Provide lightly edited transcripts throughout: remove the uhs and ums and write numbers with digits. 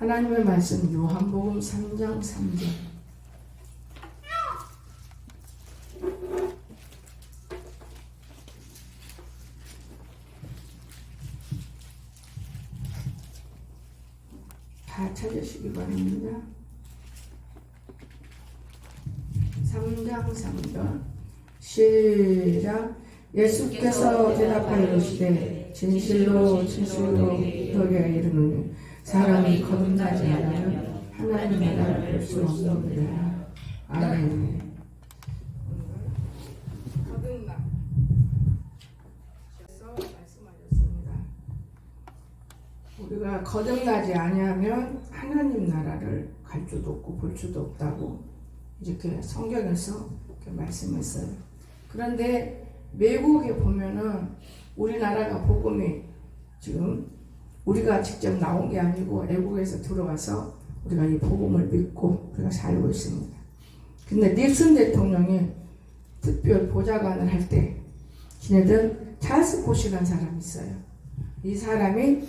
하나님의 말씀 요한복음 3장 3절. 다 찾으시기 바랍니다. 3장 3절 시작. 예수께서 대답하여 이르시되 진실로 진실로 너희에게 이르노니 사람이 거듭나지 않으면 하나님의 나라를 볼 수 없느니라. 아멘. 거듭남 그래서 말씀하셨습니다. 우리가 거듭나지 아니하면 하나님 나라를 갈 수도 없고 볼 수도 없다고 이렇게 성경에서 이렇게 말씀했어요. 그런데 외국에 보면은 우리나라가 복음이 지금 우리가 직접 나온 게 아니고 외국에서 들어와서 우리가 이 복음을 믿고 우리가 살고 있습니다. 근데 닉슨 대통령이 특별 보좌관을 할 때 지네들 찰스 포시라는 사람이 있어요. 이 사람이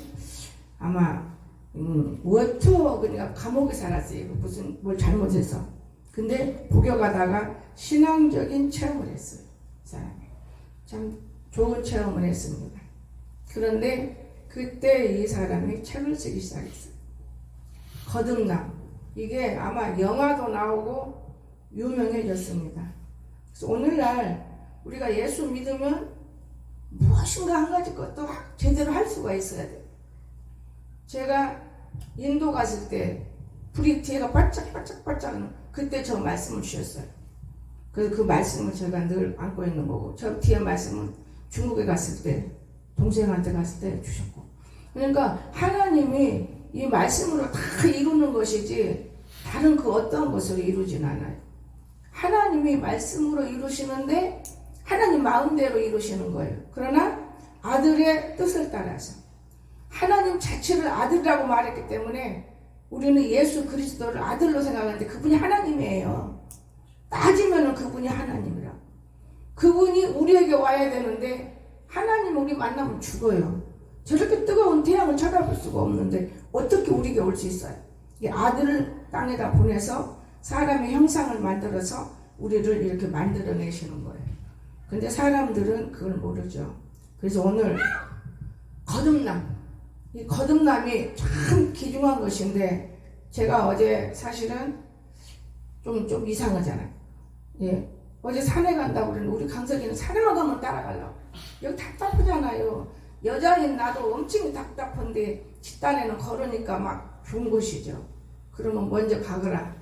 아마 그러니까 감옥에 살았어요. 무슨 뭘 잘못해서. 근데 복역하다가 신앙적인 체험을 했어요. 이 사람이 참 좋은 체험을 했습니다. 그런데 그때 이 사람이 책을 쓰기 시작했어요. 거듭남. 이게 아마 영화도 나오고 유명해졌습니다. 그래서 오늘날 우리가 예수 믿으면 무엇인가 한 가지 것도 제대로 할 수가 있어야 돼요. 제가 인도 갔을 때 불이 뒤에가 반짝반짝반짝 그때 저 말씀을 주셨어요. 그래서 그 말씀을 제가 늘 안고 있는 거고, 저 뒤에 말씀은 중국에 갔을 때 동생한테 갔을 때 주셨고. 그러니까 하나님이 이 말씀으로 다 이루는 것이지 다른 그 어떠한 것으로 이루진 않아요. 하나님이 말씀으로 이루시는데 하나님 마음대로 이루시는 거예요. 그러나 아들의 뜻을 따라서 하나님 자체를 아들이라고 말했기 때문에 우리는 예수 그리스도를 아들로 생각하는데 그분이 하나님이에요. 따지면은 그분이 하나님이라고. 그분이 우리에게 와야 되는데 하나님 우리 만나면 죽어요. 저렇게 뜨거운 태양을 쳐다볼 수가 없는데 어떻게 우리에게 올 수 있어요? 이 아들을 땅에다 보내서 사람의 형상을 만들어서 우리를 이렇게 만들어내시는 거예요. 근데 사람들은 그걸 모르죠. 그래서 오늘 거듭남, 이 거듭남이 참 귀중한 것인데 제가 어제 사실은 좀 이상하잖아요. 예. 어제 산에 간다고 그러는데 우리 강석이는 산에만 가면 따라가려고. 여기 답답하잖아요. 여자인 나도 엄청 답답한데 집단에는 걸으니까 막 좋은 곳이죠. 그러면 먼저 가거라.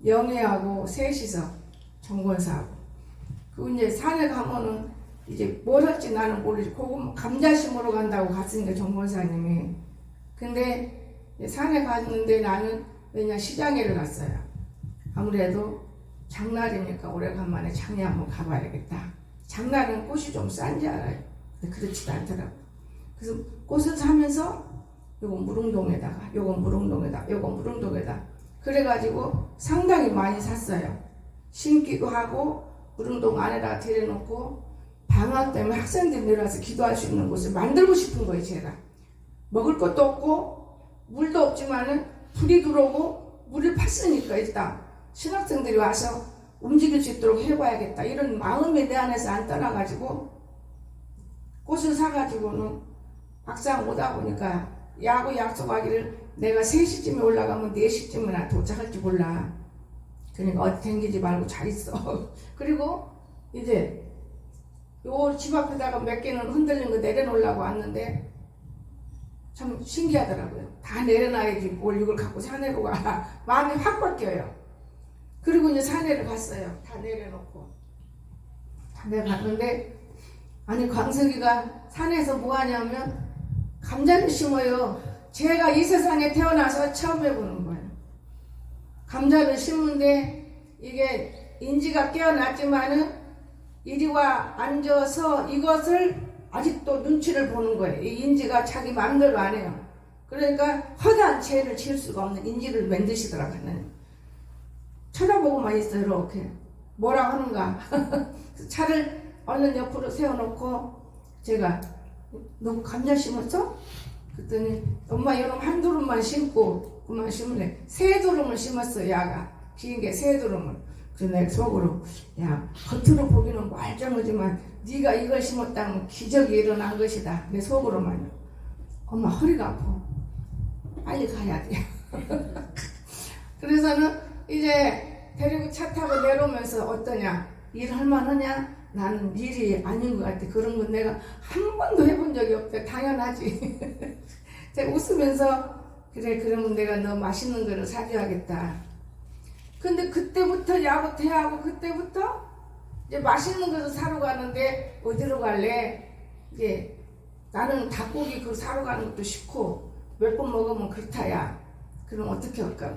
영애하고 셋이서 정권사하고. 그 이제 산에 가면은 이제 뭘 할지 나는 모르지. 그거 감자 심으러 간다고 갔으니까 정권사님이. 근데 산에 갔는데 나는 왜냐 시장에를 갔어요. 아무래도 장날이니까 오래간만에 장에 한번 가봐야겠다. 장날은 꽃이 좀 싼지 알아요. 근데 그렇지도 않더라고. 그래서 꽃을 사면서 요건 무릉동에다가 요건 무릉동에다 요건 무릉동에다 그래가지고 상당히 많이 샀어요. 심기도 하고 무릉동 안에다가 들여놓고 방학 때문에 학생들이 내려와서 기도할 수 있는 곳을 만들고 싶은 거예요. 제가 먹을 것도 없고 물도 없지만은 불이 들어오고 물을 팠으니까 일단 신학생들이 와서 움직일 수 있도록 해봐야겠다. 이런 마음이 내 안에서 안 떠나가지고 꽃을 사가지고는 막상 오다 보니까 야구 약속하기를 내가 3시쯤에 올라가면 4시쯤이나 도착할지 몰라. 그러니까 어디 댕기지 말고 잘 있어. 그리고 이제 요 집 앞에다가 몇 개는 흔들린 거 내려놓으려고 왔는데 참 신기하더라고요. 다 내려놔야지 뭘 이걸 갖고 산에로 가. 마음이 확 바뀌어요. 그리고 이제 산에를 갔어요. 다 내려놓고. 산에 갔는데 아니 광석이가 산에서 뭐 하냐면 감자를 심어요. 제가 이 세상에 태어나서 처음 해보는 거예요. 감자를 심는데 이게 인지가 깨어났지만은 이리 와 앉아서 이것을 아직도 눈치를 보는 거예요. 이 인지가 자기 마음대로 안 해요. 그러니까 허다한 죄를 지을 수가 없는 인지를 만드시더라고요. 하나님. 쳐다보고만 있어요. 이렇게 뭐라 하는가. 차를 얼른 옆으로 세워놓고 제가 너 감자 심었어? 그랬더니 엄마 여름 한 두름만 심고 그만 심으래. 세 두름을 심었어. 야가 긴 게 세 두름을. 그래서 내가 속으로 야 겉으로 보기는 멀쩡하지만 네가 이걸 심었다면 기적이 일어난 것이다. 내 속으로만요. 엄마 허리가 아파. 빨리 가야 돼. 그래서는 이제 데리고 차 타고 내려오면서 어떠냐? 일할 만하냐? 나는 일이 아닌 것 같아. 그런 건 내가 한 번도 해본 적이 없대. 당연하지. 제가 웃으면서 그래 그러면 내가 너 맛있는 거를 사줘야겠다. 근데 그때부터 야구 퇴하고 그때부터 이제 맛있는 것을 사러 가는데 어디로 갈래? 이제 나는 닭고기 그거 사러 가는 것도 싫고 몇 번 먹으면 그렇다야. 그럼 어떻게 할까?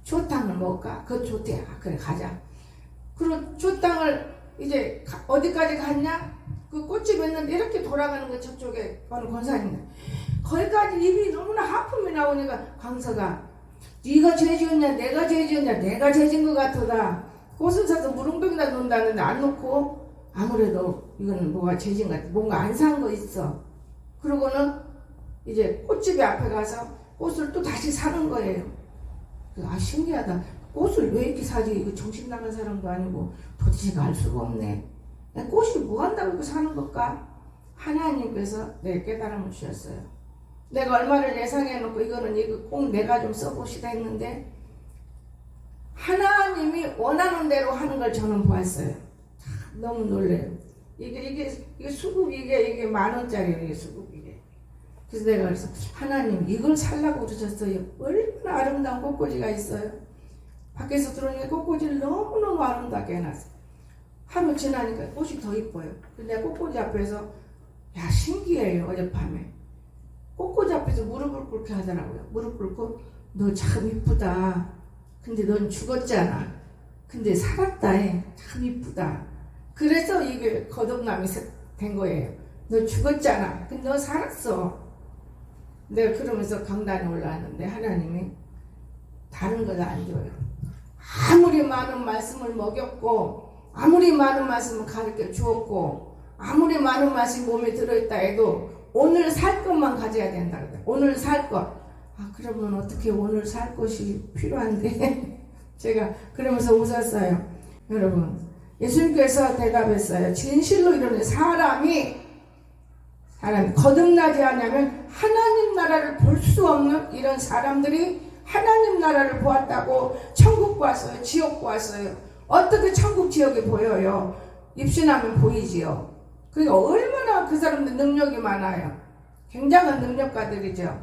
초탕을 먹을까? 그거 좋대야. 그래 가자. 그리고 초탕을 이제 어디까지 갔냐? 그 꽃집 있는데 이렇게 돌아가는 거 저쪽에 어느 권사님 거기까지 입이 너무나 하품이 나오니까 광서가 네가 죄 지었냐 내가 죄 지었냐 내가 죄 지은 것 같더라. 꽃을 사서 무릉동에다 놓는다는데 안 놓고 아무래도 이거는 뭐가 죄 지은 것 같아. 뭔가 안 산 거 있어. 그러고는 이제 꽃집 앞에 가서 꽃을 또 다시 사는 거예요. 아 신기하다. 꽃을 왜 이렇게 사지? 이거 정신 나간 사람도 아니고 도대체가 알 수가 없네. 꽃이 뭐 한다고 이렇게 사는 걸까? 하나님께서 내 깨달음을 주셨어요. 내가 얼마를 예상해놓고 이거는 이거 꼭 내가 좀 써봅시다 했는데 하나님이 원하는 대로 하는 걸 저는 보았어요. 너무 놀래요. 이게 수국 이게 10,000원짜리예요. 이게 수국 이게. 그래서 내가 그래서 하나님 이걸 살라고 그러셨어요. 얼마나 아름다운 꽃꽂이가 있어요. 밖에서 들어오니까 꽃꽂이를 너무너무 아름답게 해놨어요. 하루 지나니까 꽃이 더 이뻐요. 근데 꽃꽂이 앞에서 야 신기해요. 어젯밤에 꽃꽂이 앞에서 무릎을 꿇게 하더라고요. 무릎 꿇고 너 참 이쁘다. 근데 넌 죽었잖아. 근데 살았다 해. 참 이쁘다. 그래서 이게 거듭남이 된 거예요. 너 죽었잖아. 근데 너 살았어. 내가 그러면서 강단에 올라왔는데 하나님이 다른 걸 안 줘요. 아무리 많은 말씀을 먹였고 아무리 많은 말씀을 가르쳐 주었고 아무리 많은 말씀이 몸에 들어있다 해도 오늘 살 것만 가져야 된다. 오늘 살 것. 아 그러면 어떻게 오늘 살 것이 필요한데 제가 그러면서 웃었어요. 여러분 예수님께서 대답했어요. 진실로 이러는 사람이 거듭나지 않으면 하나님 나라를 볼 수 없는 이런 사람들이 하나님 나라를 보았다고 천국 봤어요. 지옥 봤어요. 어떻게 천국 지옥이 보여요? 입신하면 보이지요. 그러니까 얼마나 그 사람들 능력이 많아요. 굉장한 능력가들이죠.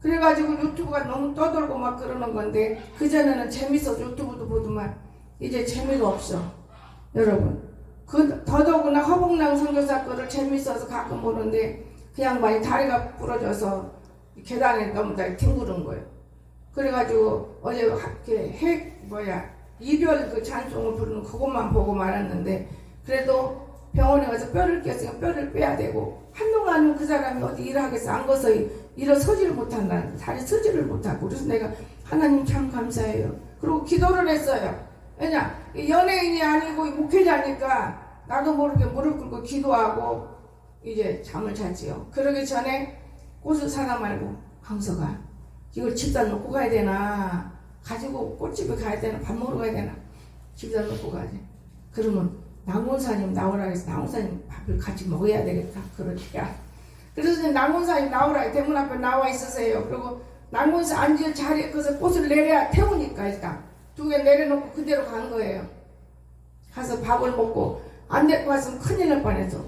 그래가지고 유튜브가 너무 떠돌고 막 그러는 건데 그전에는 재밌어서 유튜브도 보더만 이제 재미가 없어. 여러분 더더구나 허봉랑 선교사 거를 재밌어서 가끔 보는데 그 양반이 다리가 부러져서 계단에 너무 다 뒹구른 거예요. 그래가지고 어제 이별 그 찬송을 부르는 그것만 보고 말았는데 그래도 병원에 가서 뼈를 꼈으니까 뼈를 빼야 되고 한동안은 그 사람이 어디 일하겠어 안 가서 일어서지를 못한다. 다리 서지를 못하고 그래서 내가 하나님 참 감사해요. 그리고 기도를 했어요. 왜냐 연예인이 아니고 목회자니까 나도 모르게 무릎 꿇고 기도하고 이제 잠을 잤지요. 그러기 전에 꽃을 사다 말고 강서가 이걸 집다 놓고 가야 되나 가지고 꽃집에 가야 되나 밥 먹으러 가야 되나 집다 놓고 가지. 그러면 낭원사님 나오라 해서 낭원사님 밥을 같이 먹어야 되겠다. 그러니까 그래서 이제 낭원사님 나오라 대문 앞에 나와 있으세요. 그리고 낭원사 앉을 자리에 가서 꽃을 내려야 태우니까 일단 2개 내려놓고 그대로 간 거예요. 가서 밥을 먹고 안 데리고 왔으면 큰일 날 뻔했어.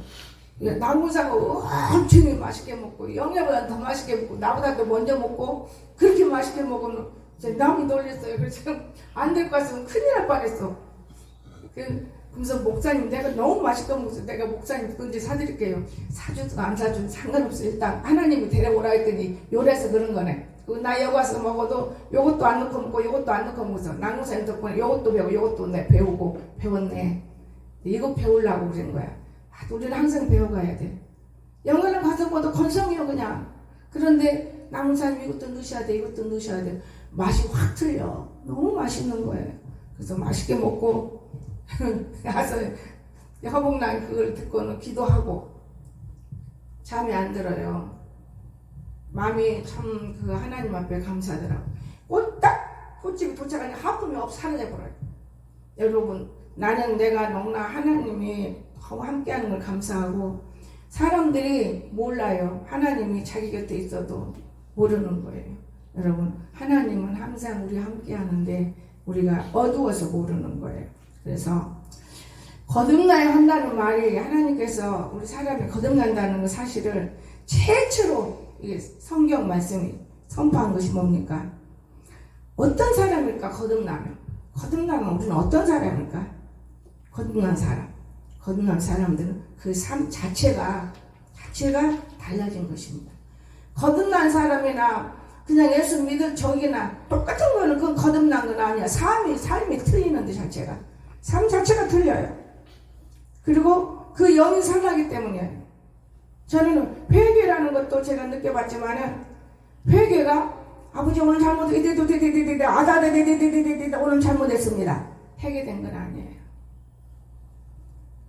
낭원사가 엄청 맛있게 먹고 영애보다 더 맛있게 먹고 나보다 더 먼저 먹고 그렇게 맛있게 먹으면 남이 놀랬어요. 그래서 안 데리고 왔으면 큰일 날 뻔했어. 그래서 목사님 내가 너무 맛있게 먹어서 내가 목사님 그거 이제 사드릴게요. 사주든 안 사주든 상관없어. 일단 하나님이 데려오라 했더니 요래서 그런 거네. 나 여기 와서 먹어도 요것도 안 넣고 먹고 요것도 안 넣고 먹어서 낭무사님 덕분에 요것도 배우고 요것도 내 배우고 배웠네. 이거 배우려고 그런 거야. 우리는 항상 배워가야 돼. 영어를 가서 뭐도 건성이요 그냥. 그런데 낭무사님 이것도 넣으셔야 돼 이것도 넣으셔야 돼. 맛이 확 틀려. 너무 맛있는 거예요. 그래서 맛있게 먹고 가서 허봉랑 그걸 듣고는 기도하고 잠이 안 들어요. 마음이 참 그 하나님 앞에 감사하더라고. 꽃집이 도착하니 하품이 사라져버려요. 여러분, 나는 내가 너무나 하나님이 너무 함께하는 걸 감사하고, 사람들이 몰라요. 하나님이 자기 곁에 있어도 모르는 거예요. 여러분, 하나님은 항상 우리 함께하는데 우리가 어두워서 모르는 거예요. 그래서 거듭나야 한다는 말이, 하나님께서 우리 사람이 거듭난다는 그 사실을 최초로 성경 말씀이 선포한 것이 뭡니까? 어떤 사람일까? 거듭나면 우리는 어떤 사람일까? 거듭난 사람들은 그 삶 자체가 달라진 것입니다. 거듭난 사람이나 그냥 예수 믿을 적이나 똑같은 거는 그건 거듭난 건 아니야. 삶이 틀리는데 삶 자체가 틀려요. 그리고 그 영이 살아나기 때문이에요. 저는 회개라는 것도 제가 느껴봤지만은, 회개가 아버지 오늘 잘못했습니다. 오늘 잘못했습니다. 회개된 건 아니에요.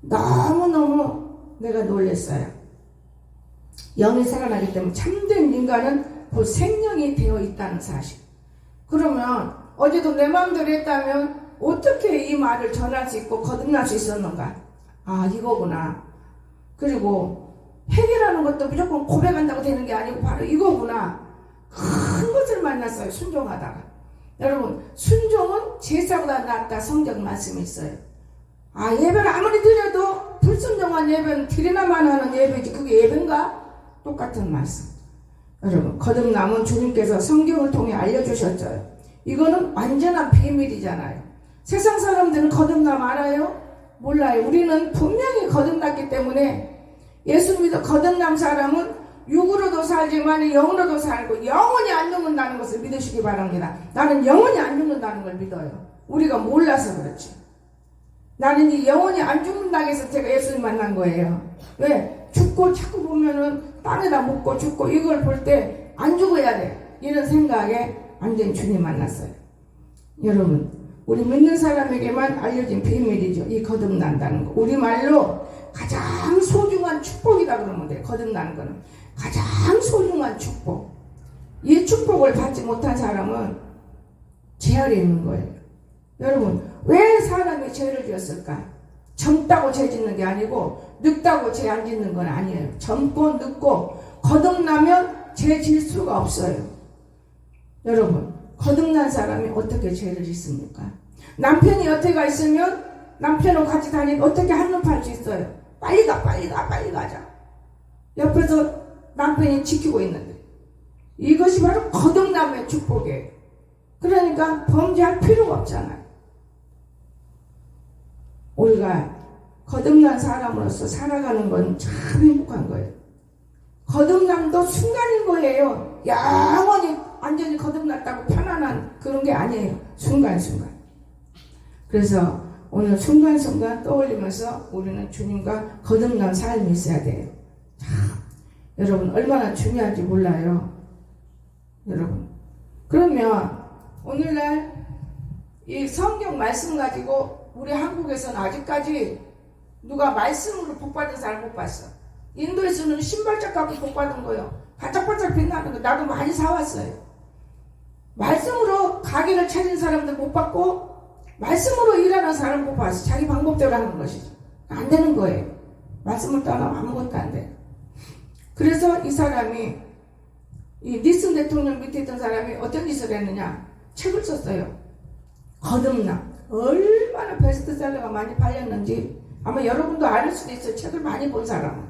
너무너무 내가 놀랐어요. 영이 살아나기 때문에 참된 인간은 곧 생명이 되어 있다는 사실. 그러면 어제도 내 마음대로 했다면 어떻게 이 말을 전할 수 있고 거듭날 수 있었는가? 아, 이거구나. 그리고 회개라는 것도 무조건 고백한다고 되는 게 아니고 바로 이거구나. 큰 것을 만났어요. 순종하다가. 여러분, 순종은 제사보다 낫다 성경 말씀이 있어요. 아, 예배를 아무리 드려도 불순종한 예배는 드리나만 하는 예배지 그게 예배인가? 똑같은 말씀. 여러분, 거듭남은 주님께서 성경을 통해 알려주셨죠. 이거는 완전한 비밀이잖아요. 세상 사람들은 거듭남 알아요? 몰라요. 우리는 분명히 거듭났기 때문에, 예수 믿어 거듭난 사람은 육으로도 살지만 영으로도 살고 영원히 안 죽는다는 것을 믿으시기 바랍니다. 나는 영원히 안 죽는다는 걸 믿어요. 우리가 몰라서 그렇지. 나는 이 영원히 안 죽는다고 해서 제가 예수님 만난 거예요. 왜? 죽고 자꾸 보면은 땅에다 묻고 죽고 이걸 볼 때 안 죽어야 돼, 이런 생각에 완전 주님 만났어요. 여러분, 우리 믿는 사람에게만 알려진 비밀이죠. 이 거듭난다는 거. 우리말로 가장 소중한 축복이다 그러면 돼요. 거듭나는 거는 가장 소중한 축복. 이 축복을 받지 못한 사람은 죄 아래 있는 거예요. 여러분, 왜 사람이 죄를 지었을까? 젊다고 죄 짓는 게 아니고 늙다고 죄 안 짓는 건 아니에요. 젊고 늙고 거듭나면 죄 질 수가 없어요. 여러분, 거듭난 사람이 어떻게 죄를 짓습니까? 남편이 여태가 있으면 남편하고 같이 다니면 어떻게 한눈 팔 수 있어요? 빨리 가자. 옆에서 남편이 지키고 있는데, 이것이 바로 거듭남의 축복이에요. 그러니까 범죄할 필요가 없잖아요. 우리가 거듭난 사람으로서 살아가는 건 참 행복한 거예요. 거듭남도 순간인 거예요. 영원히 완전히 거듭났다고 편안한 그런 게 아니에요. 순간순간. 그래서 오늘 순간순간 떠올리면서 우리는 주님과 거듭난 삶이 있어야 돼요. 여러분, 얼마나 중요한지 몰라요. 여러분, 그러면 오늘날 이 성경 말씀 가지고 우리 한국에서는 아직까지 누가 말씀으로 복받은 사람 못 봤어. 인도에서는 신발짝 갖고 복받은 거예요. 바짝바짝 빛나는 거 나도 많이 사왔어요. 말씀으로 가게를 차린 사람들 못 봤고, 말씀으로 일하는 사람 못 봤어. 자기 방법대로 하는 것이죠. 안 되는 거예요. 말씀을 떠나면 아무것도 안 돼요. 그래서 이 사람이, 이 니슨 대통령 밑에 있던 사람이 어떤 짓을 했느냐? 책을 썼어요. 거듭남. 얼마나 베스트셀러가 많이 팔렸는지 아마 여러분도 알 수도 있어요. 책을 많이 본 사람은.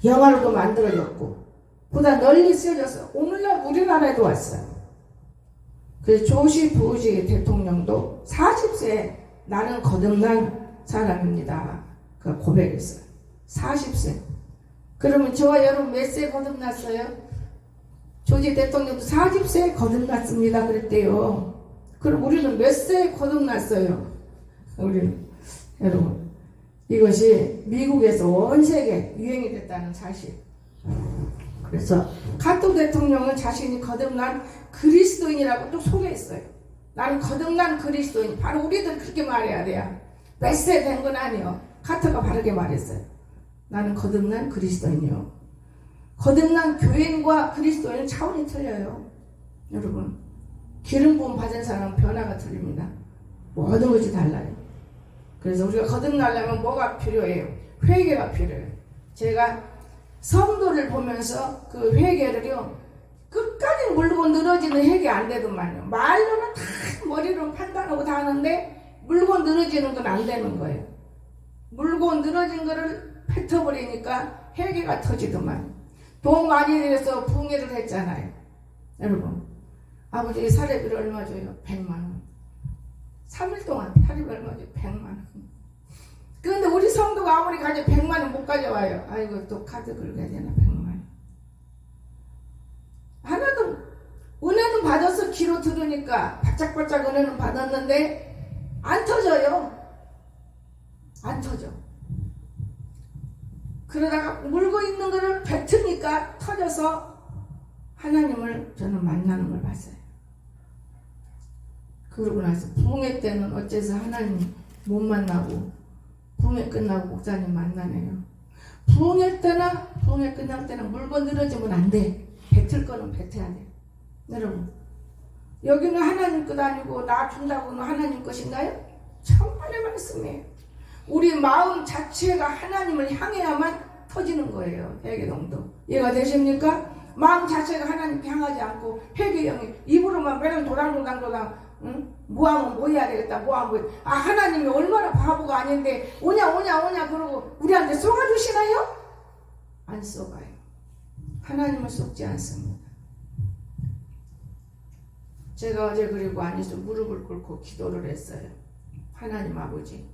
영화로도 만들어졌고 보다 널리 쓰여져서 오늘날 우리나라에도 왔어요. 그래서 조시 부시 대통령도 40세에 나는 거듭난 사람입니다, 그 고백했어요. 40세. 그러면 저와 여러분 몇 세 거듭났어요? 조지 대통령도 40세에 거듭났습니다 그랬대요. 그럼 우리는 몇 세에 거듭났어요? 우리는, 여러분, 이것이 미국에서 온 세계 유행이 됐다는 사실. 그래서 카토 대통령은 자신이 거듭난 그리스도인이라고 또 소개했어요. 나는 거듭난 그리스도인. 바로 우리들 그렇게 말해야 돼요. 몇 세 된 건 아니에요. 카토가 바르게 말했어요. 나는 거듭난 그리스도인이요. 거듭난 교인과 그리스도인은 차원이 틀려요. 여러분, 기름 부음 받은 사람은 변화가 틀립니다. 모든 것이 달라요. 그래서 우리가 거듭나려면 뭐가 필요해요? 회개가 필요해요. 제가 성도를 보면서 그 회개를요, 끝까지 물고 늘어지는 회개 안 되더만요. 말로는 다 머리로 판단하고 다 하는데 물고 늘어지는 건 안 되는 거예요. 물고 늘어진 거를 뱉어버리니까 회개가 터지더만. 돈 많이 들여서 붕괴를 했잖아요. 여러분, 아버지 사례비를 얼마 줘요? 100만 원. 3일 동안 사례비 얼마 줘요? 100만 원. 그런데 우리 성도가 아무리 가져 100만 원 못 가져와요. 아이고, 또 카드 긁어야 되나? 100만 원. 하나도 은혜는 받아서 귀로 들으니까 바짝바짝 은혜는 받았는데 안 터져요. 안 터져. 그러다가 물고 있는 거를 뱉으니까 터져서 하나님을 저는 만나는 걸 봤어요. 그러고 나서 부흥회 때는 어째서 하나님 못 만나고 부흥회 끝나고 목사님 만나네요. 부흥회 때나 부흥회 끝날 때는 물고 늘어지면 안 돼. 뱉을 거는 뱉어야 돼. 여러분, 여기는 하나님 것 아니고 나 준다고는 하나님 것인가요? 천만의 말씀이에요. 우리 마음 자체가 하나님을 향해야만 터지는 거예요. 회개동도. 이해가 되십니까? 마음 자체가 하나님 향하지 않고 회개형이 입으로만 매일 도당도당 응? 뭐하면 뭐 해야 되겠다 뭐하면 뭐 하나님이 얼마나 바보가 아닌데 오냐 그러고 우리한테 쏘아주시나요? 안 쏘가요. 하나님을 쏘지 않습니다. 제가 어제 그리고 안에서 무릎을 꿇고 기도를 했어요. 하나님 아버지,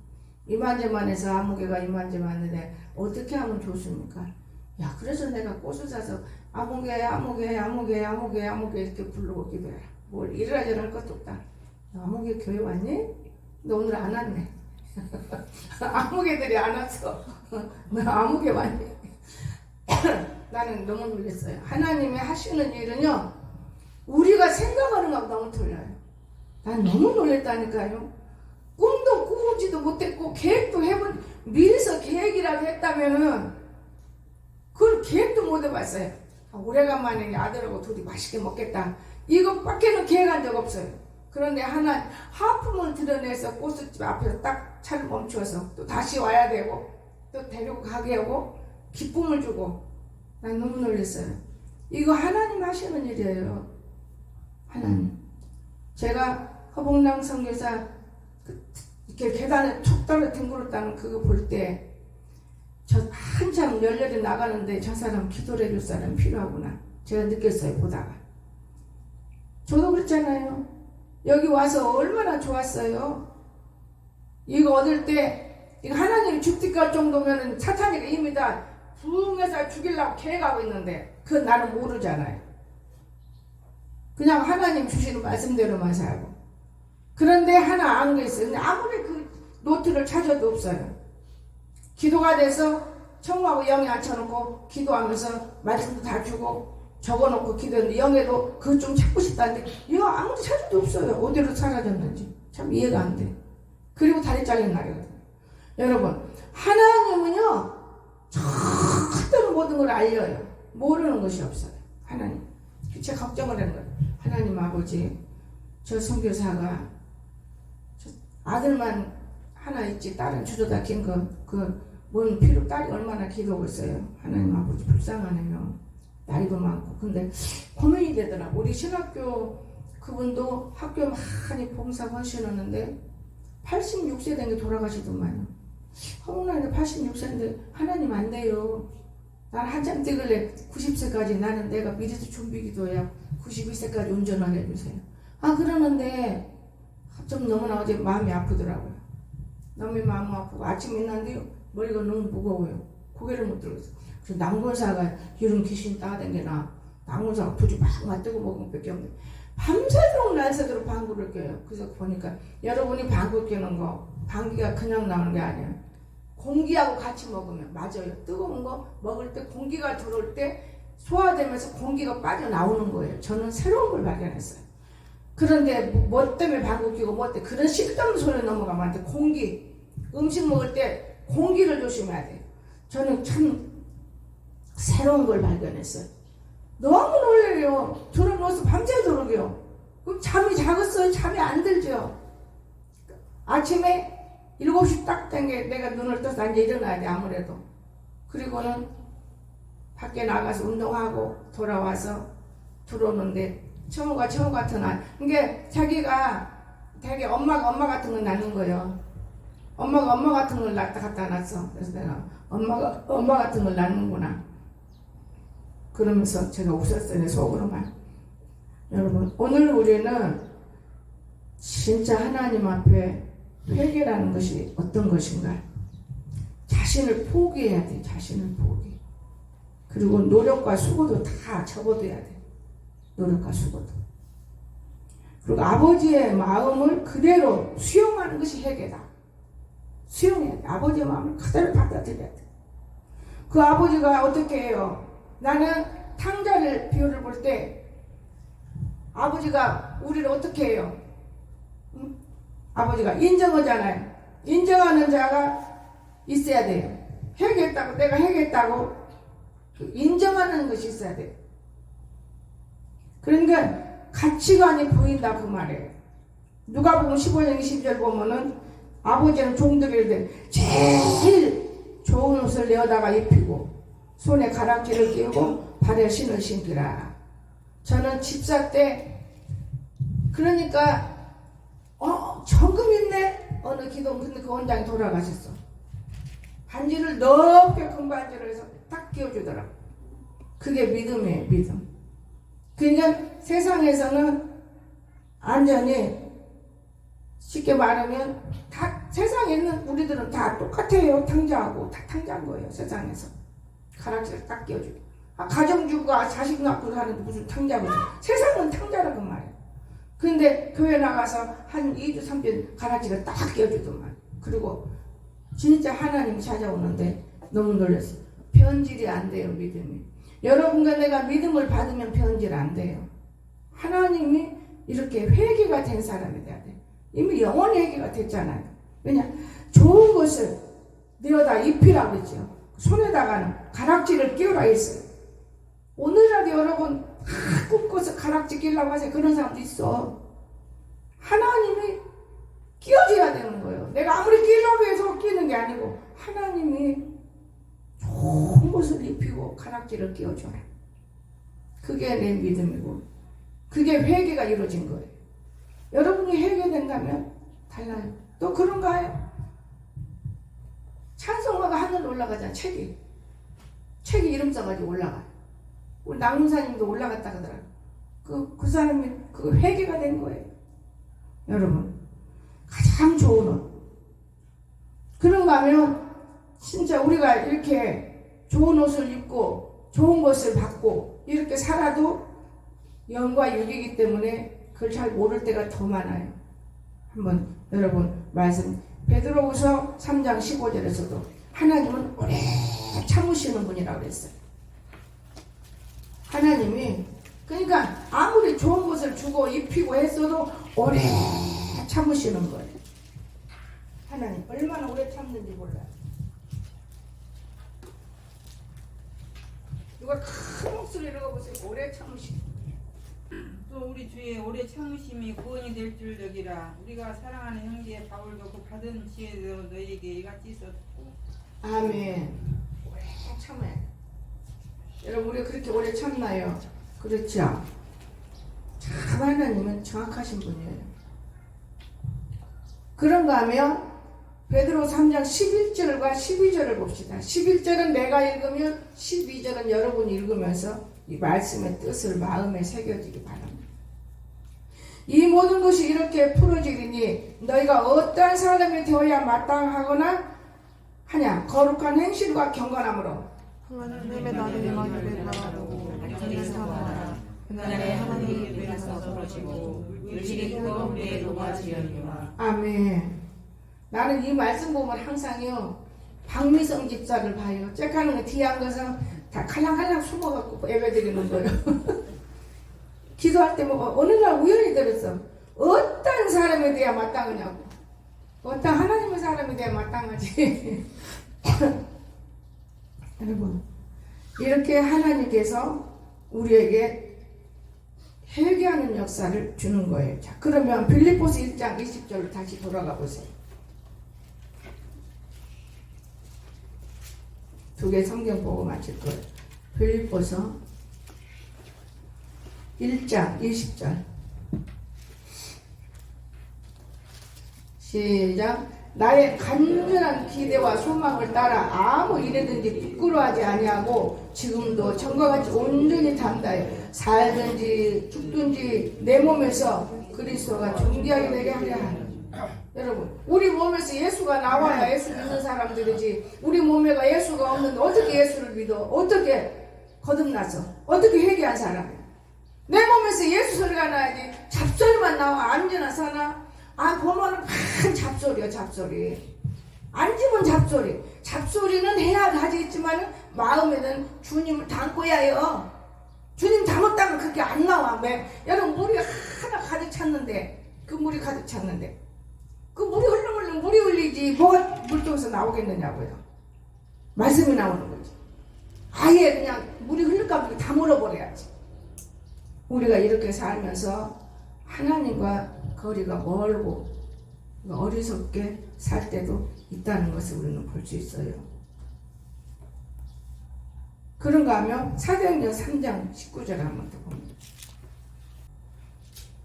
이만저만해서 아무개가 이만저만한데 어떻게 하면 좋습니까? 야, 그래서 내가 꽃을 사서 아무개 이렇게 부르고 기도해라. 뭘 이래라 할 것도 없다. 아무개 교회 왔니? 너 오늘 안 왔네. 아무개들이 안 왔어. 너 아무개 왔니? 나는 너무 놀랐어요. 하나님이 하시는 일은요, 우리가 생각하는 것하고 너무 틀려요. 난 너무 놀랐다니까요. 꿈도 꾸지도 못했고 계획도 해본, 미리서 계획이라도 했다면은 그걸 계획도 못 해봤어요. 오래간만에 아들하고 둘이 맛있게 먹겠다. 이것밖에는 계획한 적 없어요. 그런데 하나 하품을 드러내서 꽃집 앞에서 딱 차를 멈추어서 또 다시 와야 되고 또 데리고 가게 하고 기쁨을 주고, 난 너무 놀랐어요. 이거 하나님 하시는 일이에요. 하나님. 제가 허봉랑 선교사 이렇게 계단에 툭 떨어진 댕굴었다는 그거 볼 때 저 한참 열렬히 나가는데 저 사람 기도를 해줄 사람 필요하구나. 제가 느꼈어요, 보다가. 저도 그랬잖아요. 여기 와서 얼마나 좋았어요. 이거 얻을 때 이거 하나님이 죽기갈 정도면 사탄이가 이미 다 부흥해서 죽이려고 계획하고 있는데 그건 나는 모르잖아요. 그냥 하나님 주시는 말씀대로만 살고. 그런데 하나 아는 게 있어요. 근데 아무리 그 노트를 찾아도 없어요. 기도가 돼서 청구하고 영에 앉혀놓고 기도하면서 말씀도 다 주고 적어놓고 기도했는데 영에도 그거 좀 찾고 싶다는데 이거 아무도 찾아도 없어요. 어디로 사라졌는지 참 이해가 안 돼. 그리고 다리 잘린 날이거든요. 여러분, 하나님은요 절대로 모든 걸 알려요. 모르는 것이 없어요. 하나님. 제가 걱정을 하는 거예요. 하나님 아버지, 저 선교사가 저 아들만 하나 있지 딸은 주저다 낀 뭔 필요, 딸이 얼마나 기도하고 있어요. 하나님 아버지 불쌍하네요. 나이도 많고. 근데 고민이 되더라고. 우리 신학교 그분도 학교 많이 봉사 헌신하는데 86세 된 게 돌아가시더만요. 허문하게 86세인데 하나님 안 돼요. 난 한참 뛰길래 90세까지 나는 내가 미리서 준비 기도해야 92세까지 운전하게 해주세요. 그러는데 좀 너무나 어제 마음이 아프더라고요. 너무 마음 아프고 아침에 있는데 머리가 너무 무거워요. 고개를 못 들었어. 그래서 남권사가 이런 귀신 따라다니나 남권사가 부지 막 맞대고 먹으면 밖에 없네. 밤새도록 날새도록 방구를 껴요. 그래서 보니까 여러분이 방구 뀌는 거 방귀가 그냥 나오는 게 아니에요. 공기하고 같이 먹으면 맞아요. 뜨거운 거 먹을 때 공기가 들어올 때 소화되면서 공기가 빠져나오는 거예요. 저는 새로운 걸 발견했어요. 그런데 뭐 때문에 방구 끼고 뭐 때문에 그런 식당 소리 넘어가면 안 돼. 공기, 음식 먹을 때 공기를 조심해야 돼요. 저는 참 새로운 걸 발견했어요. 너무 놀래요. 저는 누워서 밤새도록요. 그럼 잠이 작았어요. 잠이 안 들죠. 아침에 7시 딱 된 게 내가 눈을 떠서 이제 일어나야 돼, 아무래도. 그리고는 밖에 나가서 운동하고 돌아와서 들어오는데 처음 같은 날. 그러니까 자기가 되게 엄마 같은 걸 낳는 거예요. 엄마 같은 걸 갖다 놨어. 그래서 내가 엄마 같은 걸 낳는구나. 그러면서 제가 웃었어요, 내 속으로만. 여러분, 오늘 우리는 진짜 하나님 앞에 회개라는 것이 어떤 것인가? 자신을 포기해야 돼, 자신을 포기. 그리고 노력과 수고도 다 접어둬야 돼. 노력과 수고도. 그리고 아버지의 마음을 그대로 수용하는 것이 회개다. 수용해야 돼. 아버지의 마음을 그대로 받아들여야 돼. 그 아버지가 어떻게 해요? 나는 탕자를 비유를 볼 때 아버지가 우리를 어떻게 해요? 응? 아버지가 인정하잖아요. 인정하는 자가 있어야 돼요. 회개했다고, 내가 회개했다고 인정하는 것이 있어야 돼요. 그러니까 가치관이 보인다 그 말이에요. 누가복음 15장 20절 보면은 아버지는 종들에게 제일 좋은 옷을 내어다가 입히고 손에 가락지를 끼우고 발에 신을 신기라. 저는 집사 때 그러니까 정금 있네 어느 기동. 근데 그 원장이 돌아가셨어. 반지를 넓게 큰 반지를 해서 딱 끼워주더라고. 그게 믿음이에요, 믿음. 그러니까 세상에서는 완전히 쉽게 말하면 다 세상에 있는 우리들은 다 똑같아요. 탕자하고 다 탕자인 거예요. 세상에서 가락지를 딱 끼워주고. 가정주가 자식 낳고 사는데 무슨 탕자고. 세상은 탕자라고 말이에요. 근데 교회 나가서 한 2주 3주 가락지를 딱 끼워주더만. 그리고 진짜 하나님이 찾아오는데 너무 놀랐어요. 변질이 안 돼요, 믿음이. 여러분과 내가 믿음을 받으면 변질 안 돼요. 하나님이 이렇게 회개가 된 사람이 돼야 돼요. 이미 영원히 회개가 됐잖아요. 왜냐? 좋은 것을 내어다 입히라고 그랬죠. 손에다가는 가락지를 끼우라 했어요. 오늘날도 여러분 다 꿈꿔서 가락지 끼려고 하세요. 그런 사람도 있어. 하나님이 끼워줘야 되는 거예요. 내가 아무리 끼려고 해서 끼는 게 아니고 하나님이 좋은 것을 입히고 가락지를 끼워줘라. 그게 내 믿음이고 그게 회개가 이루어진 거예요. 여러분이 회개된다면 달라요. 또 그런가요? 찬송가가 하늘로 올라가잖아. 책이 이름 써가지고 올라가. 우리 낙문사님도 올라갔다 그러더라고요. 그 사람이 그 회개가 된 거예요. 여러분 가장 좋은 옷. 그런가 하면 진짜 우리가 이렇게 좋은 옷을 입고 좋은 것을 받고 이렇게 살아도 영과 육이기 때문에 그걸 잘 모를 때가 더 많아요. 한번 여러분 말씀 베드로후서 3장 15절에서도 하나님은 오래 참으시는 분이라고 그랬어요. 하나님이 그러니까 아무리 좋은 것을 주고 입히고 했어도 오래 참으시는 거예요. 하나님 얼마나 오래 참는지 몰라요. 누가 큰 목소리로 읽어보세요. 오래 참으시는 거예요. 또 우리 주의 오래 참으심이 구원이 될 줄 여기라. 우리가 사랑하는 형제 바울도 그 받은 지혜로 너희에게 이같이 썼고. 아멘. 오래 참아야 돼. 여러분 우리가 그렇게 오래 참나요? 그렇죠? 참 하나님은 정확하신 분이에요. 그런가 하면 베드로 3장 11절과 12절을 봅시다. 11절은 내가 읽으면 12절은 여러분이 읽으면서 이 말씀의 뜻을 마음에 새겨지기 바랍니다. 이 모든 것이 이렇게 풀어지리니 너희가 어떠한 사람이 되어야 마땅하거나 하냐? 거룩한 행실과 경건함으로 하나님의 나를 영화를 바라보고 완전히 사모하라. 그날에 하나님의 위에서 떨어지고 물질이 뜨거운 데에 녹아지려니와. 아멘. 나는 이 말씀 보면 항상요 박미성 집사를 봐요. 째까는 거 뒤에 앉아서 다 칼랑칼랑 숨어갖고 예배 드리는 거예요. 기도할 때 뭐 어느 날 우연히 들었어. 어떤 사람에 대해 마땅하냐고. 어떤 하나님의 사람에 대해 마땅하지. 여러분 이렇게 하나님께서 우리에게 회개하는 역사를 주는 거예요. 자, 그러면 빌립보서 1장 20절로 다시 돌아가 보세요. 두 개 성경 보고 마칠 거예요. 빌립보서 1장 20절. 시작. 나의 간절한 기대와 소망을 따라 아무 일에든지 부끄러워하지 아니하고 지금도 전과 같이 온전히 담다해 살든지 죽든지 내 몸에서 그리스도가 존귀하게 되게 하려 하는. 여러분, 우리 몸에서 예수가 나와야 예수 믿는 사람들이지, 우리 몸에가 예수가 없는데 어떻게 예수를 믿어? 어떻게 거듭나서? 어떻게 회개한 사람이야? 내 몸에서 예수 소리가 나야지. 잡소리만 나와. 앉으나 사나? 아, 보면은 큰 잡소리야, 잡소리. 앉으면 잡소리. 잡소리는 해야 가지겠지만 마음에는 주님을 담고야 해요. 주님 담았다면 그게 안 나와. 여러분, 물이 하나 가득 찼는데, 그 물이 가득 찼는데, 그 물이 흘러흘러 물이 흘리지 뭐가 물통에서 나오겠느냐고요. 말씀이 나오는 거지. 아예 그냥 물이 흘릴까 보다 다 물어버려야지. 우리가 이렇게 살면서 하나님과 거리가 멀고 어리석게 살 때도 있다는 것을 우리는 볼 수 있어요. 그런가 하면 사도행전 3장 19절 한번 더 봅니다.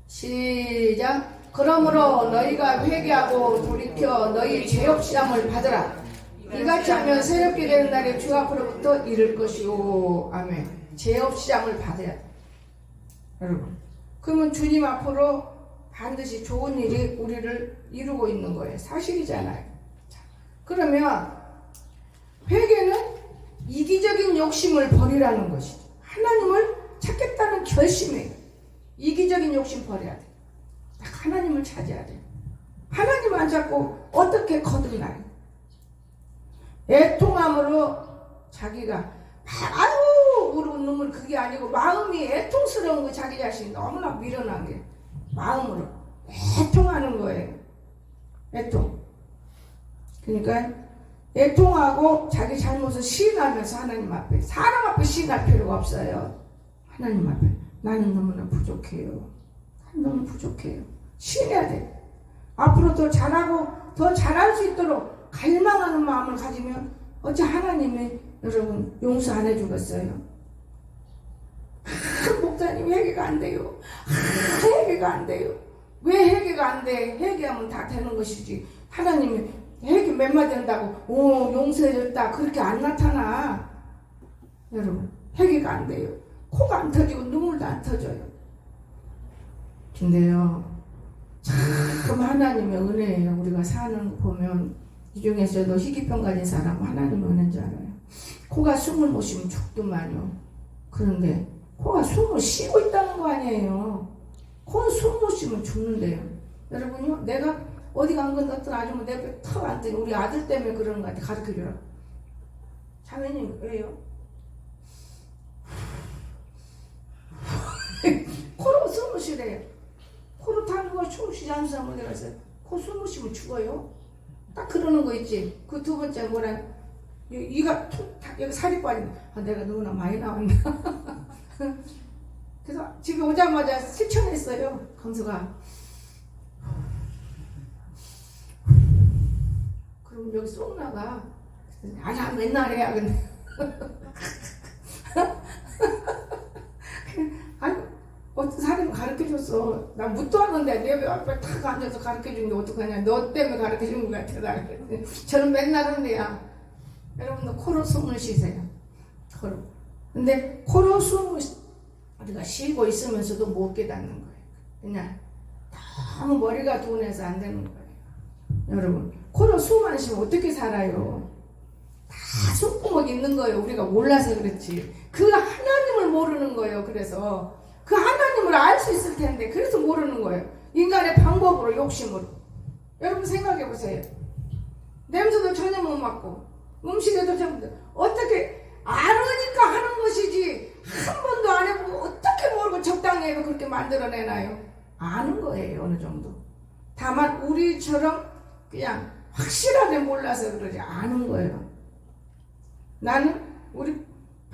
시작. 그러므로 너희가 회개하고 돌이켜 너희 죄업시함을 받으라. 이같이 하면 새롭게 되는 날에 주 앞으로부터 이를 것이오. 아멘. 죄업시함을 받아야 돼. 여러분, 그러면 주님 앞으로 반드시 좋은 일이 우리를 이루고 있는 거예요. 사실이잖아요. 자, 그러면 회개는 이기적인 욕심을 버리라는 것이죠. 하나님을 찾겠다는 결심이에요. 이기적인 욕심 버려야 돼. 딱 하나님을 찾아야 돼. 하나님 안 찾고 어떻게 거듭나요? 애통함으로 자기가 아유 그러고 눈물, 그게 아니고 마음이 애통스러운 거, 자기 자신이 너무나 미련한 게 마음으로 애통하는 거예요. 애통. 그러니까 애통하고 자기 잘못을 시인하면서 하나님 앞에, 사람 앞에 시인할 필요가 없어요. 하나님 앞에 나는 너무나 부족해요. 너무 부족해요. 시인해야 돼. 앞으로 더 잘하고 더 잘할 수 있도록 갈망하는 마음을 가지면 어째 하나님이 여러분 용서 안 해주겠어요? 목사님 회개가 안 돼요. 회개가 안 돼요. 왜 회개가 안 돼? 회개하면 다 되는 것이지. 하나님이 회개 몇 마디 한다고 용서해줬다 그렇게 안 나타나. 여러분, 회개가 안 돼요. 코가 안 터지고 눈물도 안 터져요. 근데요, 참 하나님의 은혜예요. 우리가 사는 거 보면 이 중에서도 희귀병 가진 사람은 하나님의 은혜인 줄 알아요. 코가 숨을 못 쉬면 죽더만요. 그런데 코가 숨을 쉬고 있다는 거 아니에요. 코는 숨 못 쉬면 죽는데요. 여러분요, 내가 어디 간 건데 어떤 아줌마 내 옆에 턱 앉더니 우리 아들 때문에 그러는 것 같아. 가르쳐주라. 자매님 왜요? 코로 숨을 쉬래요. 코로 타는 거 숨을 쉬지 않는 사람 어디 갔어요? 코 숨을 쉬면 죽어요. 딱 그러는 거 있지. 그 두 번째 뭐라, 이가 여기 살이 빠진다. 아, 내가 너무나 많이 나왔나. 그래서 집에 오자마자 실천했어요. 강수가. 그럼 여기 쏙 나가. 아니야, 맨날 해야. 근데. 아니, 어떤 사람이 가르쳐줬어. 나 묻도 하는데 내 앞에 탁 앉아서 가르쳐주는데 어떡하냐. 너 때문에 가르쳐준 것 같아. 나 저는 맨날 한대야. 여러분도 코로 숨을 쉬세요. 코로. 근데 코로 숨을 우리가 쉬고 있으면서도 못 깨닫는 거예요. 그냥 너무 머리가 둔해서 안 되는 거예요. 여러분, 코로 숨 안 쉬면 어떻게 살아요? 다 속구멍이 있는 거예요. 우리가 몰라서 그렇지. 그 하나님을 모르는 거예요. 그래서 그 하나님을 알 수 있을 텐데 그래서 모르는 거예요. 인간의 방법으로, 욕심으로. 여러분 생각해 보세요. 냄새도 전혀 못 맡고 음식에도 전부 어떻게 알으니까 하는 것이지 한 번도 안 해보고 어떻게 모르고 적당히 해도 그렇게 만들어내나요? 아는 거예요. 어느 정도. 다만 우리처럼 그냥 확실하게 몰라서 그러지, 아는 거예요. 나는 우리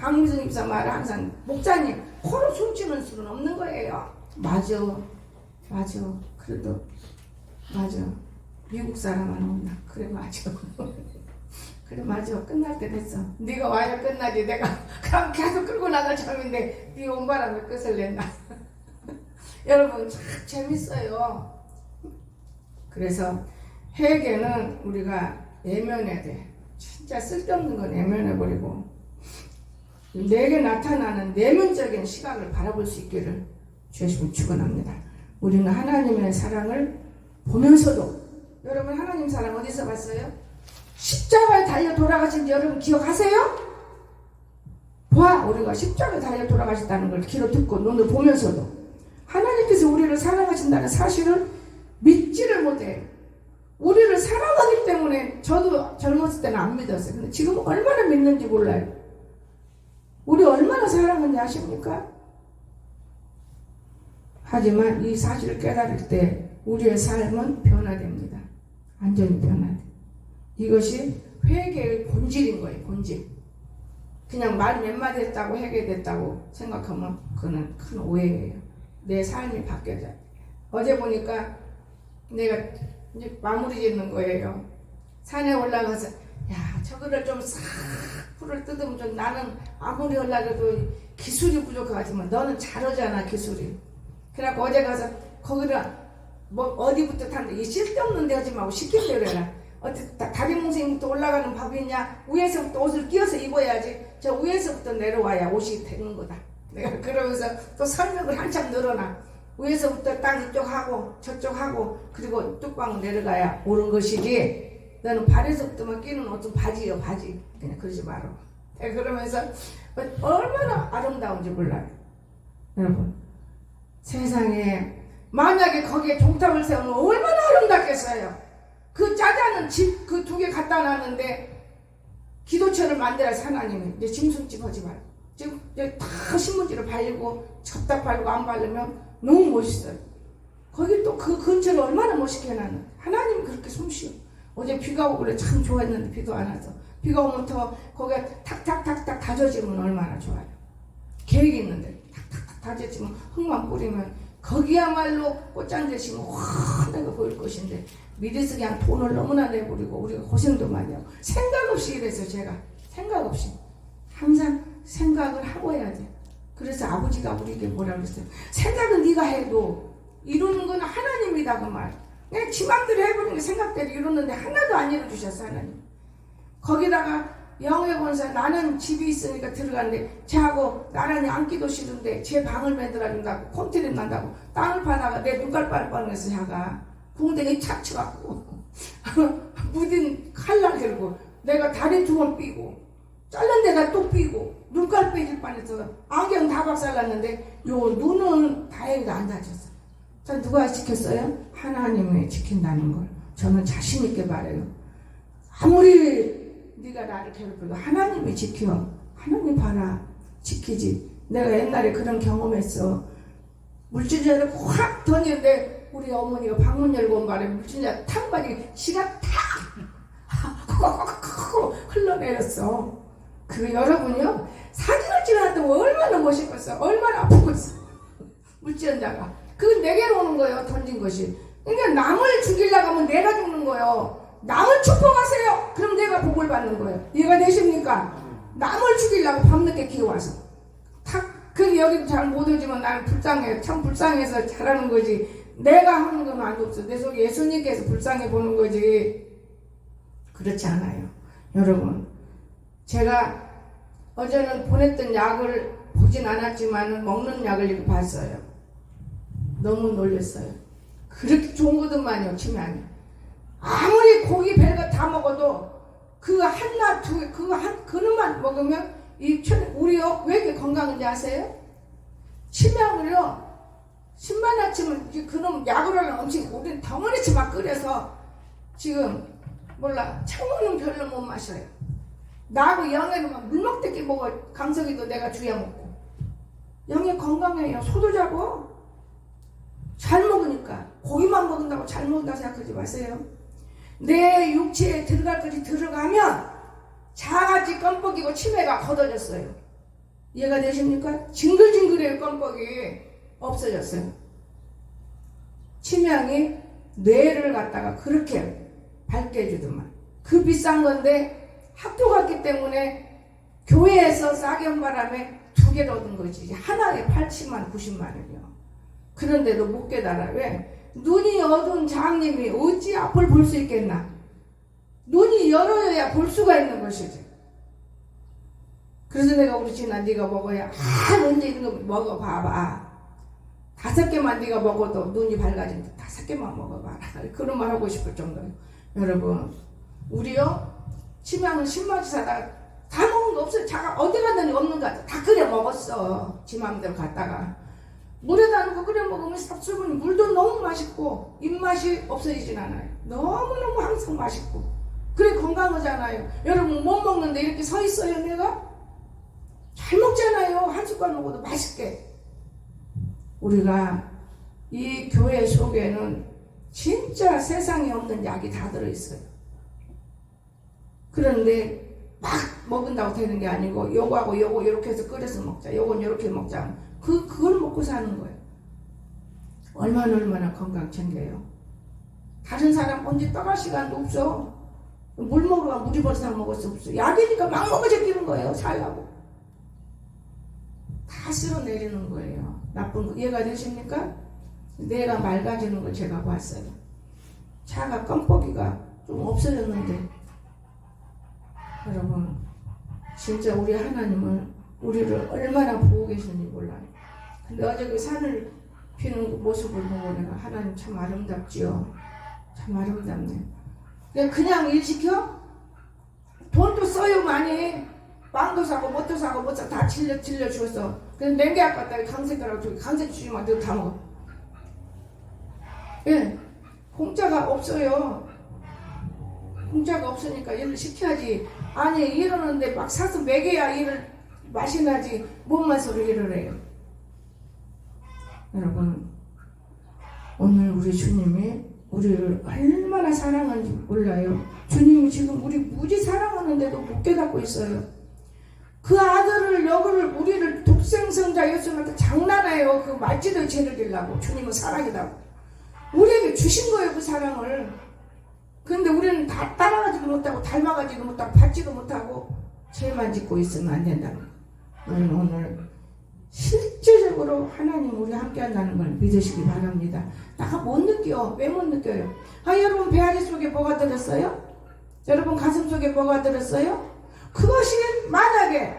박미선 입사 말을 항상 목사님 코로 숨쉬는 수는 없는 거예요. 맞아. 그래도 맞아. 미국 사람은 없나? 그래 맞아. 그래 맞아. 끝날 때 됐어. 네가 와야 끝나지. 내가 그럼 계속 끌고 나갈 참인데 네 온바람에 끝을 냈나? 여러분 참 재밌어요. 그래서 회개는 우리가 내면해야 돼. 진짜 쓸데없는 건 내면해버리고 내게 나타나는 내면적인 시각을 바라볼 수 있기를 주님 축원합니다. 우리는 하나님의 사랑을 보면서도 여러분 하나님 사랑 어디서 봤어요? 십자가에 달려 돌아가신 여러분 기억하세요? 우리가 십자가에 달려 돌아가셨다는 걸 귀로 듣고 눈으로 보면서도 하나님께서 우리를 사랑하신다는 사실을 믿지를 못해. 우리를 사랑하기 때문에 저도 젊었을 때는 안 믿었어요. 근데 지금 얼마나 믿는지 몰라요. 우리 얼마나 사랑하는지 아십니까? 하지만 이 사실을 깨달을 때 우리의 삶은 변화됩니다. 완전히 변화돼. 이것이 회개의 본질인 거예요. 본질. 그냥 말 몇 마디 했다고 회개됐다고 생각하면 그거는 큰 오해예요. 내 삶이 바뀌어져야 돼. 어제 보니까 내가 이제 마무리 짓는 거예요. 산에 올라가서 저거를 좀 싹 풀을 뜯으면 좀 나는 아무리 하려고 기술이 부족하지만 너는 잘하잖아 기술이. 그래갖고 어제 가서 거기를 뭐 어디부터 탔는데 이 쓸데없는 데 하지 말고 시킨 대로 해라. 다리몽생부터 올라가는 법이 있냐? 위에서부터 옷을 끼워서 입어야지. 저 위에서부터 내려와야 옷이 되는 거다. 내가 그러면서 또 설명을 한참 늘어나. 위에서부터 딱 이쪽 하고 저쪽 하고 그리고 뚝방 내려가야 오는 것이지. 너는 발에서부터만 끼는 옷은 바지요 바지. 그냥 그러지 마라. 그러면서 얼마나 아름다운지 몰라요. 여러분 세상에 만약에 거기에 종탑을 세우면 얼마나 아름답겠어요. 그 짜자는 집 그 2개 갖다 놨는데 기도처를 만들어서 하나님이 이제 짐승집 하지 말고 지금 이제 다 신문지를 발리고 접다 발리고 안 바르면 너무 멋있어요. 거기 또 그 근처를 얼마나 멋있게 해놨는 하나님이 그렇게 솜씨요. 어제 비가 오고 그래 참 좋았는데 비도 안 와서 비가 오면 더 거기가 탁탁탁탁 다져지면 얼마나 좋아요. 계획이 있는데 탁탁탁 다져지면 흙만 뿌리면 거기야말로 꽃장 대시면 환하게 보일 것인데 미리서 그냥 돈을 너무나 내버리고 우리가 고생도 많이 하고 생각 없이 이래서 제가 생각 없이 항상 생각을 하고 해야 돼. 그래서 아버지가 우리에게 뭐라고 그랬어요? 생각은 네가 해도 이루는 건 하나님이다 그 말. 그냥 지 맘대로 해버리는 게 생각대로 이루는데 하나도 안 이루주셨어 하나님. 거기다가 영의 권사 나는 집이 있으니까 들어갔는데 쟤하고 나란히 앉기도 싫은데 제 방을 만들어준다고 콘트리 난다고 땅을 파다가 내 눈깔 뻔해서 쟤가 궁뎅이 착 쳐갖고 무딘 칼날 들고 내가 다리 2번 삐고 잘른 데다 또 삐고 눈깔 빼질 뻔해서 안경 다 박살났는데 요 눈은 다행히도 안 다쳤어. 자 누가 지켰어요? 하나님이 지킨다는 걸 저는 자신 있게 말해요. 아무리 네가 나를 괴롭혀도 하나님이 지켜. 하나님 봐라 지키지. 내가 옛날에 그런 경험했어. 물질자를 확 던지는데 우리 어머니가 방문 열고 온 말에 물질자 탕바지 지가 탁 흘러내렸어. 그 여러분요 사진을 찍어놨더니 얼마나 멋있겠어. 얼마나 아프겠어. 물질자가 그 내게로 오는 거예요. 던진 것이. 그러니까 남을 죽이려고 하면 내가 죽는 거예요. 남을 축복하세요. 그럼 내가 복을 받는 거예요. 이해가 되십니까? 남을 죽이려고 밤늦게 기어와서 그 여기 잘 못오지만 나는 불쌍해. 참 불쌍해서 잘하는 거지. 내가 하는 건 안 없어. 내 속에 예수님께서 불쌍해 보는 거지. 그렇지 않아요. 여러분 제가 어제는 보냈던 약을 보진 않았지만 먹는 약을 이렇게 봤어요. 너무 놀랐어요. 그렇게 좋은 거든만요. 치매하니 아무리 고기 별거 다 먹어도 그 하나 두 개 그놈만 먹으면 우리요 왜 이렇게 건강한지 아세요? 치매하고요 신만 아침은 그놈 약으로 하는 음식 우리는 덩어리치 막 끓여서 지금 몰라 창문은 별로 못 마셔요. 나하고 영애는 막 물 먹듯이 먹어. 강석이도 내가 주야 먹고 영애 건강해요. 소도 자고 잘 먹으니까 고기만 먹는다고 잘 먹는다고 생각하지 마세요. 내 육체에 들어갈 것이 들어가면 자가지 껌뻑이고 치매가 걷어졌어요. 이해가 되십니까? 징글징글해요. 껌뻑이 없어졌어요. 침향이 뇌를 갖다가 그렇게 밝게 해주더만. 그 비싼 건데 학교 갔기 때문에 교회에서 싸게 한 바람에 2개를 얻은 거지. 하나에 80만 90만 원이요. 그런데도 못 깨달아. 왜? 눈이 어두운 장님이 어찌 앞을 볼 수 있겠나? 눈이 열어야 볼 수가 있는 것이지. 그래서 내가 우리 진아 네가 먹어야 언제 이런 거 먹어봐봐. 5개만 네가 먹어도 눈이 밝아진다. 5개만 먹어봐라. 그런 말 하고 싶을 정도예요. 여러분, 우리요 침향을 10만치 사다가 다 먹은 거 없어요. 자가 어디 갔더니 없는가 다 끓여 먹었어. 지 맘대로 갔다가 물에다 넣고 끓여 먹으면 삽수분이 물도 너무 맛있고 입맛이 없어지진 않아요. 너무너무 항상 맛있고 그래 건강하잖아요. 여러분 못 먹는데 이렇게 서 있어요. 내가 잘 먹잖아요. 한 숟갈 먹어도 맛있게. 우리가 이 교회 속에는 진짜 세상에 없는 약이 다 들어있어요. 그런데 막 먹은다고 되는 게 아니고 요거하고 요거 이렇게 해서 끓여서 먹자. 요건 이렇게 먹자. 그걸 먹고 사는 거예요. 얼마나 건강 챙겨요. 다른 사람 언제 떠날 시간도 없어. 물 먹으러 가 물이 벌써 다 먹을 수 없어. 약이니까 막 먹어 제끼는 거예요. 살라고. 다 쓸어내리는 거예요. 나쁜 거 이해가 되십니까? 내가 맑아지는 걸 제가 봤어요. 차가 껌뻑이가 좀 없어졌는데 여러분 진짜 우리 하나님은 우리를 얼마나 보고 계시는지 몰라요. 근데 어제 그 산을 피는 그 모습을 보고 내가 하나님 참 아름답지요. 참 아름답네. 그냥 일 시켜? 돈도 써요 많이. 빵도 사고 뭣도 사고 뭣도 다 질려 주었어. 그래서 냉개 아깝다. 강색가라고 저기 강색 주지만 너 다 먹어. 예, 공짜가 없어요. 공짜가 없으니까 일을 시켜야지. 아니 이러는데 막 사서 먹여야 일을 맛이 나지. 몸만 서로 일을 해요. 여러분 오늘 우리 주님이 우리를 얼마나 사랑하는지 몰라요. 주님이 지금 우리 무지 사랑하는데도 못 깨닫고 있어요. 그 아들을 여기를 우리를 독생성자 예수님한테 장난해요. 그 말지도 죄를 지려고. 주님은 사랑이라고 우리에게 주신 거예요. 그 사랑을. 그런데 우리는 다 따라가지도 못하고 닮아가지도 못하고 받지도 못하고 죄만 짓고 있으면 안 된다는 거예요. 오늘 실제적으로 하나님 우리 함께 한다는 걸 믿으시기 바랍니다. 내가 못 느껴. 왜 못 느껴요? 여러분 배아리 속에 뭐가 들었어요? 여러분 가슴 속에 뭐가 들었어요? 그것이 만약에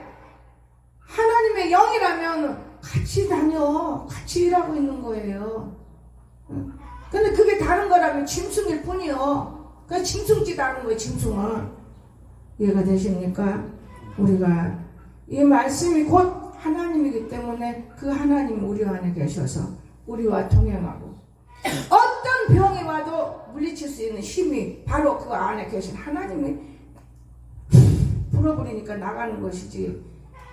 하나님의 영이라면 같이 다녀. 같이 일하고 있는 거예요. 근데 그게 다른 거라면 짐승일 뿐이요. 그냥 짐승짓 하는 거예요. 짐승은. 이해가 되십니까? 우리가 이 말씀이 곧 하나님이기 때문에 그 하나님이 우리 안에 계셔서 우리와 동행하고 어떤 병이 와도 물리칠 수 있는 힘이 바로 그 안에 계신 하나님이 불어버리니까 나가는 것이지.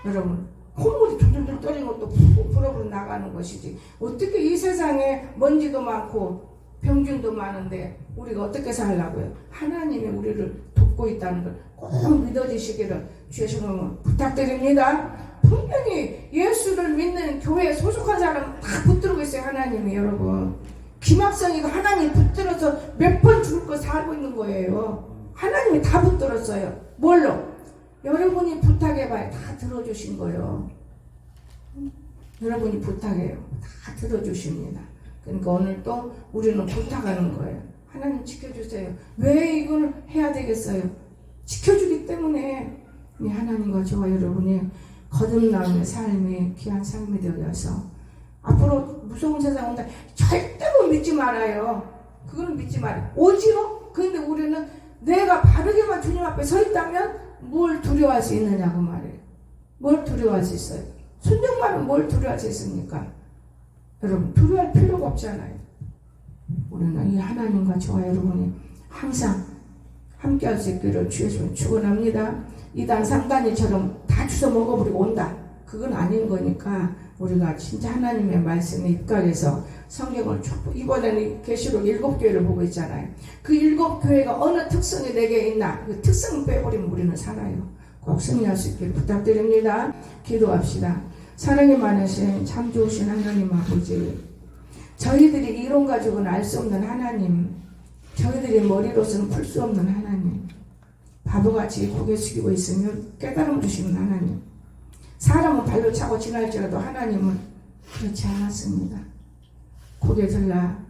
여러분 콧물이 줄줄줄 떨리는 것도 불어버려 나가는 것이지. 어떻게 이 세상에 먼지도 많고 병균도 많은데 우리가 어떻게 살라고요? 하나님이 우리를 돕고 있다는 걸 꼭 믿어주시기를 주의 이름으로 부탁드립니다. 분명히 예수를 믿는 교회에 소속한 사람 다 붙들고 있어요. 하나님이. 여러분 김학성이가 하나님 붙들어서 몇 번 죽을 거 살고 있는 거예요. 하나님이 다 붙들었어요. 뭘로? 여러분이 부탁해봐요. 다 들어주신 거예요. 여러분이 부탁해요. 다 들어주십니다. 그러니까 오늘 또 우리는 부탁하는 거예요. 하나님 지켜주세요. 왜 이걸 해야 되겠어요? 지켜주기 때문에 이 하나님과 저와 여러분이 거듭남의 삶이 귀한 삶이 되어서 앞으로 무서운 세상 온다. 절대로 믿지 말아요. 그거는 믿지 말아요. 오지요? 그런데 우리는 내가 바르게만 주님 앞에 서 있다면 뭘 두려워할 수 있느냐고 말해요. 뭘 두려워할 수 있어요? 순종만은 뭘 두려워할 수 있습니까? 여러분 두려워할 필요가 없잖아요. 우리는 이 하나님과 저와 여러분이 항상 함께 할 수 있기를 주여서 축원합니다. 이단 상단이처럼 다 주워 먹어버리고 온다. 그건 아닌 거니까 우리가 진짜 하나님의 말씀에 입각해서 성경을 이번에는 계시록 7교회를 보고 있잖아요. 그 7교회가 어느 특성이 내게 있나 그 특성을 빼버리면 우리는 살아요. 꼭 승리할 수 있기를 부탁드립니다. 기도합시다. 사랑이 많으신 참 좋으신 하나님 아버지, 저희들이 이론 가지고는 알 수 없는 하나님, 저희들이 머리로서는 풀 수 없는 하나님, 바보같이 고개 숙이고 있으면 깨달음 주시는 하나님, 사람은 발로 차고 지날지라도 하나님은 그렇지 않았습니다. 고개 들라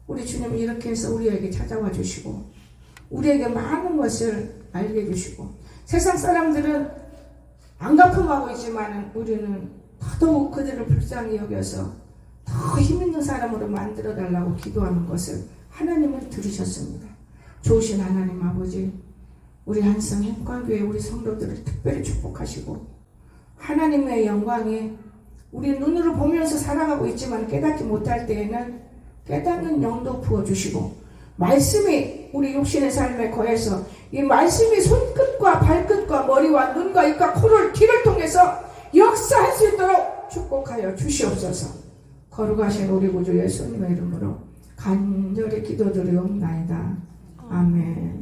우리 주님은 이렇게 해서 우리에게 찾아와 주시고 우리에게 많은 것을 알게 해주시고, 세상 사람들은 안갚음하고 있지만 우리는 더더욱 그들을 불쌍히 여겨서 더 힘있는 사람으로 만들어 달라고 기도하는 것을 하나님은 들으셨습니다. 좋으신 하나님 아버지, 우리 한성 행과교회 우리 성도들을 특별히 축복하시고, 하나님의 영광에 우리 눈으로 보면서 살아가고 있지만 깨닫지 못할 때에는 깨닫는 영도 부어주시고, 말씀이 우리 육신의 삶에 거해서 이 말씀이 손끝과 발끝과 머리와 눈과 입과 코를 귀를 통해서 역사할 수 있도록 축복하여 주시옵소서. 거룩하신 우리 구주 예수님의 이름으로 간절히 기도드리옵나이다. 아멘.